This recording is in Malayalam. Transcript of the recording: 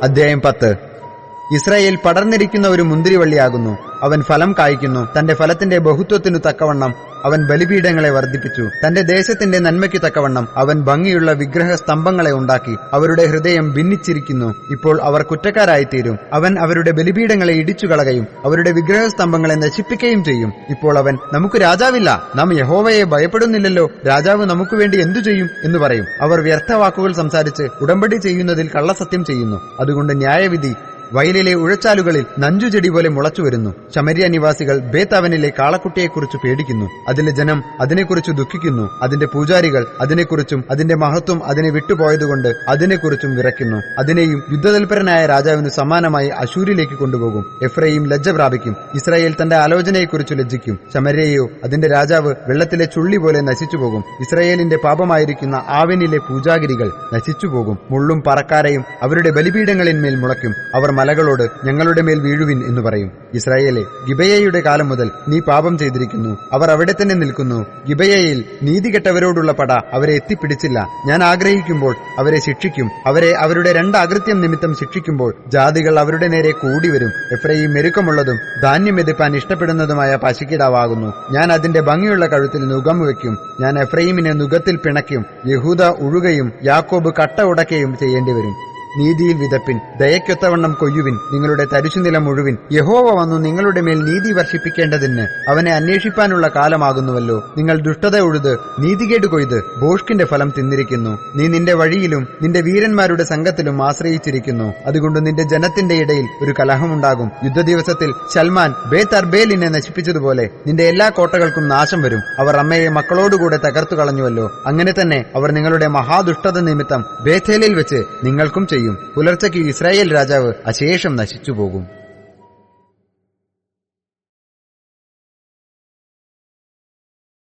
അധ്യായം 10. ഇസ്രായേൽ പടർന്നിരിക്കുന്ന ഒരു മുന്തിരിവള്ളിയാകുന്നു. അവൻ ഫലം കായ്ക്കുന്നു. തന്റെ ഫലത്തിന്റെ ബഹുത്വത്തിനു തക്കവണ്ണം അവൻ ബലിപീഠങ്ങളെ വർദ്ധിപ്പിച്ചു. തന്റെ ദേശത്തിന്റെ നന്മയ്ക്കു തക്കവണ്ണം അവൻ ഭംഗിയുള്ള വിഗ്രഹ സ്തംഭങ്ങളെ ഉണ്ടാക്കി. അവരുടെ ഹൃദയം ഭിന്നിച്ചിരിക്കുന്നു. ഇപ്പോൾ അവർ കുറ്റക്കാരായിത്തീരും. അവൻ അവരുടെ ബലിപീഠങ്ങളെ ഇടിച്ചുകളകയും അവരുടെ വിഗ്രഹസ്തംഭങ്ങളെ നശിപ്പിക്കുകയും ചെയ്യും. ഇപ്പോൾ അവൻ, നമുക്ക് രാജാവില്ല, നാം യഹോവയെ ഭയപ്പെടുന്നില്ലല്ലോ, രാജാവ് നമുക്ക് വേണ്ടി എന്തു ചെയ്യും എന്ന് പറയും. അവർ വ്യർത്ഥവാക്കുകൾ സംസാരിച്ച് ഉടമ്പടി ചെയ്യുന്നതിൽ കള്ളസത്യം ചെയ്യുന്നു. അതുകൊണ്ട് ന്യായവിധി വയലിലെ ഉഴച്ചാലുകളിൽ നഞ്ചുചെടി പോലെ മുളച്ചുവരുന്നു. ശമര്യ നിവാസികൾ ബേത്തവനിലെ കാളക്കുട്ടിയെക്കുറിച്ച് പേടിക്കുന്നു. അതിലെ ജനം അതിനെക്കുറിച്ച് ദുഃഖിക്കുന്നു. അതിന്റെ പൂജാരികൾ അതിനെക്കുറിച്ചും അതിന്റെ മഹത്വം അതിനെ വിട്ടുപോയതുകൊണ്ട് അതിനെക്കുറിച്ചും വിറയ്ക്കുന്നു. അതിനെയും യുദ്ധതൽപരനായ രാജാവിന് സമാനമായി അശൂരിലേക്ക് കൊണ്ടുപോകും. എഫ്രയീം ലജ്ജ പ്രാപിക്കും. ഇസ്രായേൽ തന്റെ ആലോചനയെക്കുറിച്ച് ലജ്ജിക്കും. ശമര്യയോ അതിന്റെ രാജാവ് വെള്ളത്തിലെ ചുള്ളി പോലെ നശിച്ചുപോകും. ഇസ്രായേലിന്റെ പാപമായിരിക്കുന്ന ആവനിലെ പൂജാഗിരികൾ നശിച്ചുപോകും. മുള്ളും പറക്കാരയും അവരുടെ ബലിപീഠങ്ങളിന്മേൽ മുളയ്ക്കും. അവർ മലകളോട്, ഞങ്ങളുടെ മേൽ വീഴുവിൻ എന്ന് പറയും. ഇസ്രായേലെ, ഗിബയയുടെ കാലം മുതൽ നീ പാപം ചെയ്തിരിക്കുന്നു. അവർ അവിടെ തന്നെ നിൽക്കുന്നു. ഗിബയയിൽ നീതികെട്ടവരോടുള്ള പട അവരെ എത്തിപ്പിടിച്ചില്ല. ഞാൻ ആഗ്രഹിക്കുമ്പോൾ അവരെ ശിക്ഷിക്കും. അവരെ അവരുടെ അകൃത്യം നിമിത്തം ശിക്ഷിക്കുമ്പോൾ ജാതികൾ അവരുടെ നേരെ കൂടിവരും. എഫ്രയീം മെരുക്കമുള്ളതും ധാന്യം മെതിപ്പാൻ ഇഷ്ടപ്പെടുന്നതുമായ പശുക്കിടാവാകുന്നു. ഞാൻ അതിന്റെ ഭംഗിയുള്ള കഴുത്തിൽ നുകം വയ്ക്കും. ഞാൻ എഫ്രയീമിനെ നുകത്തിൽ പിണയ്ക്കും. യഹൂദ ഉഴുകയും യാക്കോബ് കട്ട ഉടക്കുകയും ചെയ്യേണ്ടിവരും. നീതിയിൽ വിതപ്പിൻ, ദയക്കൊത്തവണ്ണം കൊയ്യുവിൻ, നിങ്ങളുടെ തരിശുനിലം മുഴുവിൻ. യഹോവ വന്നു നിങ്ങളുടെ മേൽ നീതി വർഷിപ്പിക്കേണ്ടതിന് അവനെ അന്വേഷിപ്പാനുള്ള കാലമാകുന്നുവല്ലോ. നിങ്ങൾ ദുഷ്ടത ഉഴുത് നീതികേട് കൊയ്ത് ഭോഷ്കിന്റെ ഫലം തിന്നിരിക്കുന്നു. നീ നിന്റെ വഴിയിലും നിന്റെ വീരന്മാരുടെ സംഘത്തിലും ആശ്രയിച്ചിരിക്കുന്നു. അതുകൊണ്ട് നിന്റെ ജനത്തിന്റെ ഇടയിൽ ഒരു കലഹമുണ്ടാകും. യുദ്ധദിവസത്തിൽ ശൽമാൻ ബേത്ത് അർബേലിനെ നശിപ്പിച്ചതുപോലെ നിന്റെ എല്ലാ കോട്ടകൾക്കും നാശം വരും. അവർ അമ്മയെ മക്കളോടുകൂടെ തകർത്തു കളഞ്ഞുവല്ലോ. അങ്ങനെ തന്നെ അവർ നിങ്ങളുടെ മഹാദുഷ്ടത നിമിത്തം ബേഥേലിൽ വെച്ച് നിങ്ങൾക്കും ചെയ്യും. പുലർച്ചയ്ക്ക് ഇസ്രായേൽ രാജാവ് അശേഷം നശിച്ചുപോകും.